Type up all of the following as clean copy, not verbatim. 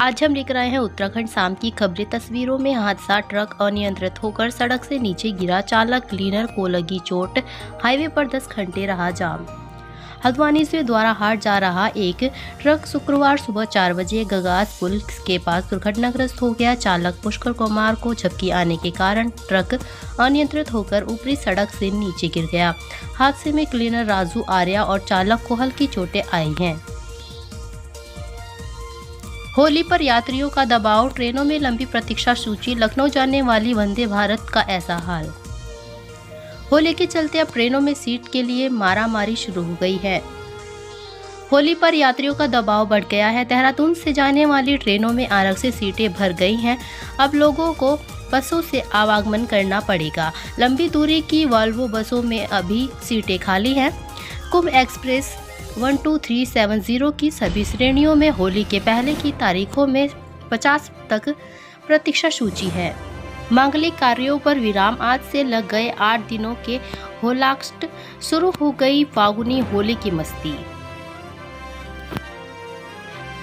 आज हम लेकर आए हैं उत्तराखंड शाम की खबरें। तस्वीरों में हादसा, ट्रक अनियंत्रित होकर सड़क से नीचे गिरा, चालक क्लीनर को लगी चोट, हाईवे पर 10 घंटे रहा जाम। हल्द्वानी से द्वाराहाट जा रहा एक ट्रक शुक्रवार सुबह 4 बजे गगास पुल के पास दुर्घटनाग्रस्त हो गया। चालक पुष्कर कुमार को झपकी आने के कारण ट्रक अनियंत्रित होकर ऊपरी सड़क से नीचे गिर गया। हादसे में क्लीनर राजू आर्या और चालक को हल्की चोटें आई हैं। होली पर यात्रियों का दबाव, ट्रेनों में लंबी प्रतीक्षा सूची, लखनऊ जाने वाली वंदे भारत का ऐसा हाल। होली के चलते अब ट्रेनों में सीट के लिए मारामारी शुरू हो गई है। होली पर यात्रियों का दबाव बढ़ गया है। देहरादून से जाने वाली ट्रेनों में आरक्षित सीटें भर गई हैं। अब लोगों को बसों से आवागमन करना पड़ेगा। लंबी दूरी की वॉल्वो बसों में अभी सीटें खाली हैं। कुंभ एक्सप्रेस 12370 की सभी श्रेणियों में होली के पहले की तारीखों में 50 तक प्रतीक्षा सूची है। मांगलिक कार्यों पर विराम, आज से लग गए 8 दिनों के होलास्ट, शुरू हो गई फागुनी होली की मस्ती।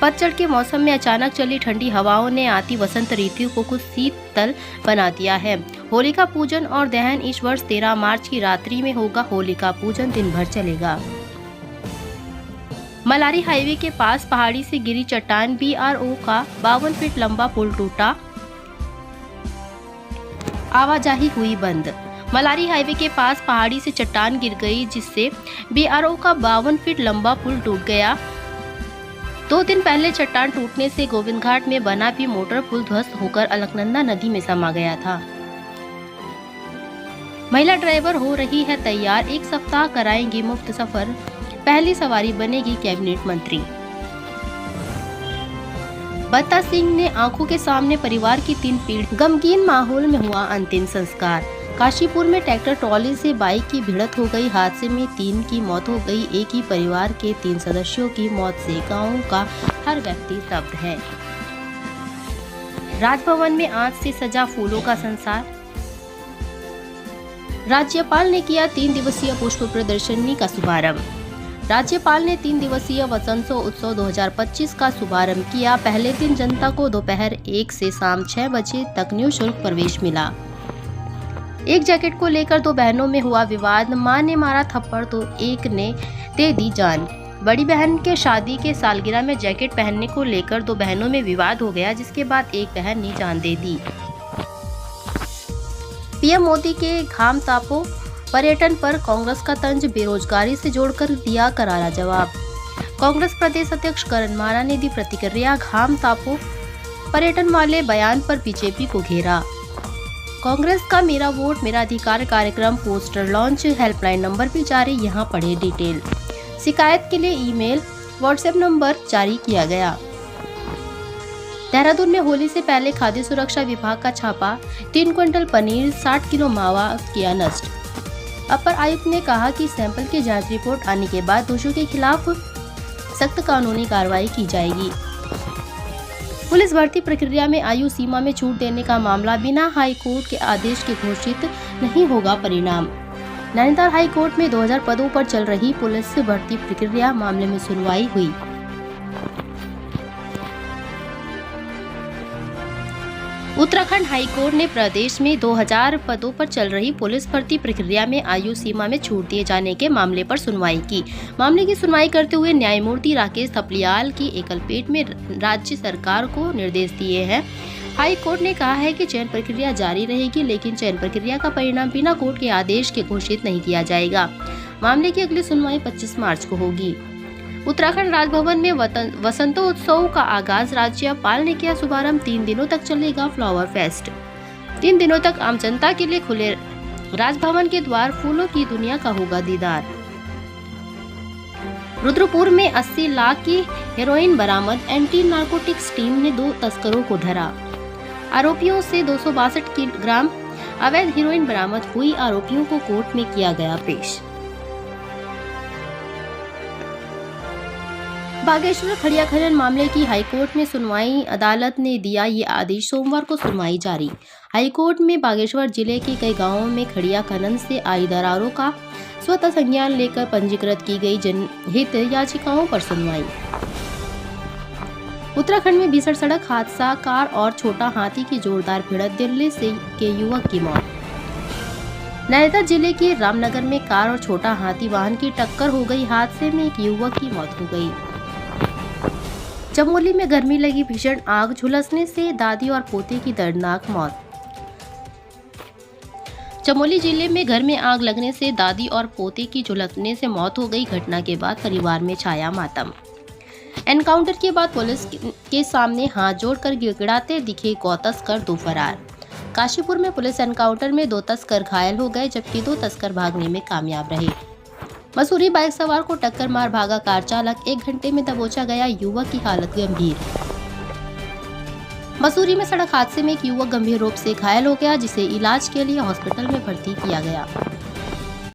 पतझड़ के मौसम में अचानक चली ठंडी हवाओं ने आती वसंत ऋतु को कुछ शीतल बना दिया है। होलिका पूजन और दहन इस वर्ष 13 मार्च की रात्रि में होगा। होलिका पूजन दिन भर चलेगा। मलारी हाईवे के पास पहाड़ी से गिरी चट्टान, बीआरओ का 52 फीट लंबा पुल टूटा, आवाजाही हुई बंद। मलारी हाईवे के पास पहाड़ी से चट्टान गिर गई, जिससे बीआरओ का 52 फीट लंबा पुल टूट गया। 2 दिन पहले चट्टान टूटने से गोविंद घाट में बना भी मोटर पुल ध्वस्त होकर अलकनंदा नदी में समा गया था। महिला ड्राइवर हो रही है तैयार, 1 सप्ताह कराएंगी मुफ्त सफर, पहली सवारी बनेगी कैबिनेट मंत्री। बत्ता सिंह ने आंखों के सामने परिवार की 3 पीढ़ी, गमगीन माहौल में हुआ अंतिम संस्कार। काशीपुर में ट्रैक्टर ट्रॉली से बाइक की भिड़ंत हो गई, हादसे में 3 की मौत हो गई। एक ही परिवार के 3 सदस्यों की मौत से गांव का हर व्यक्ति स्तब्ध है। राजभवन में आज से सजा फूलों का संसार। राज्यपाल ने किया 3 दिवसीय पुष्प प्रदर्शनी का शुभारंभ। राज्यपाल ने 3 दिवसीय वसंतोत्सव 2025 का शुभारंभ किया। पहले दिन जनता को दोपहर 1 से शाम 6 बजे तक निःशुल्क प्रवेश मिला। एक जैकेट को लेकर 2 बहनों में हुआ विवाद, मां ने मारा थप्पड़ तो एक ने दे दी जान। बड़ी बहन के शादी के सालगिरह में जैकेट पहनने को लेकर 2 बहनों में विवाद हो गया, जिसके बाद एक बहन ने जान दे दी। पीएम मोदी के घाम तापो पर्यटन पर कांग्रेस का तंज, बेरोजगारी से जोड़कर दिया करारा जवाब। कांग्रेस प्रदेश अध्यक्ष करण मारा ने दी प्रतिक्रिया, घाम तापो पर्यटन वाले बयान पर बीजेपी को घेरा। कांग्रेस का मेरा वोट मेरा अधिकार कार्यक्रम पोस्टर लॉन्च, हेल्पलाइन नंबर भी जारी, यहां पढ़े डिटेल। शिकायत के लिए ईमेल, व्हाट्सएप नंबर जारी किया गया। देहरादून में होली से पहले खाद्य सुरक्षा विभाग का छापा, 3 क्विंटल पनीर, 60 किलो मावा किया नष्ट। अपर आयुक्त ने कहा कि सैंपल की जांच रिपोर्ट आने के बाद दोषियों के खिलाफ सख्त कानूनी कार्रवाई की जाएगी। पुलिस भर्ती प्रक्रिया में आयु सीमा में छूट देने का मामला, बिना हाई कोर्ट के आदेश के घोषित नहीं होगा परिणाम। नैनीताल हाई कोर्ट में 2000 पदों पर चल रही पुलिस भर्ती प्रक्रिया मामले में सुनवाई हुई। उत्तराखंड हाई कोर्ट ने प्रदेश में 2000 पदों पर चल रही पुलिस भर्ती प्रक्रिया में आयु सीमा में छूट दिए जाने के मामले पर सुनवाई की। मामले की सुनवाई करते हुए न्यायमूर्ति राकेश थपलियाल की एकलपीठ में राज्य सरकार को निर्देश दिए हैं। हाई कोर्ट ने कहा है कि चयन प्रक्रिया जारी रहेगी, लेकिन चयन प्रक्रिया का परिणाम बिना कोर्ट के आदेश के घोषित नहीं किया जाएगा। मामले की अगली सुनवाई 25 मार्च को होगी। उत्तराखंड राजभवन में वसंतोत्सव का आगाज, राज्यपाल ने किया शुभारंभ। 3 दिनों तक चलेगा फ्लावर फेस्ट। 3 दिनों तक आम जनता के लिए खुले राजभवन के द्वार, फूलों की दुनिया का होगा दीदार। रुद्रपुर में 80 लाख की हेरोइन बरामद, एंटी नार्कोटिक्स टीम ने 2 तस्करों को धरा। आरोपियों से 262 किलोग्राम अवैध हेरोइन बरामद हुई। आरोपियों को कोर्ट में किया गया पेश। बागेश्वर खड़िया खनन मामले की हाईकोर्ट में सुनवाई, अदालत ने दिया ये आदेश, सोमवार को सुनवाई जारी। हाईकोर्ट में बागेश्वर जिले के कई गांवों में खड़िया खनन से आई दरारों का स्वतः संज्ञान लेकर पंजीकृत की गई जनहित याचिकाओं पर सुनवाई। उत्तराखंड में भीषण सड़क हादसा, कार और छोटा हाथी की जोरदार भिड़ंत, दिल्ली से के युवक की मौत। नैनीताल जिले के रामनगर में कार और छोटा हाथी वाहन की टक्कर हो गई। हादसे में एक युवक की मौत हो गई। चमोली में घर में लगी भीषण आग, झुलसने से दादी और पोते की दर्दनाक मौत। चमोली जिले में घर में आग लगने से दादी और पोते की झुलसने से मौत हो गई। घटना के बाद परिवार में छाया मातम। एनकाउंटर के बाद पुलिस के सामने हाथ जोड़कर गिड़गिड़ाते दिखे गौ तस्कर, 2 फरार। काशीपुर में पुलिस एनकाउंटर में 2 तस्कर घायल हो गए, जबकि 2 तस्कर भागने में कामयाब रहे। मसूरी बाइक सवार को टक्कर मार भागा कार चालक, 1 घंटे में दबोचा गया। युवक की हालत गंभीर। मसूरी में सड़क हादसे में एक युवक गंभीर रूप से घायल हो गया, जिसे इलाज के लिए हॉस्पिटल में भर्ती किया गया।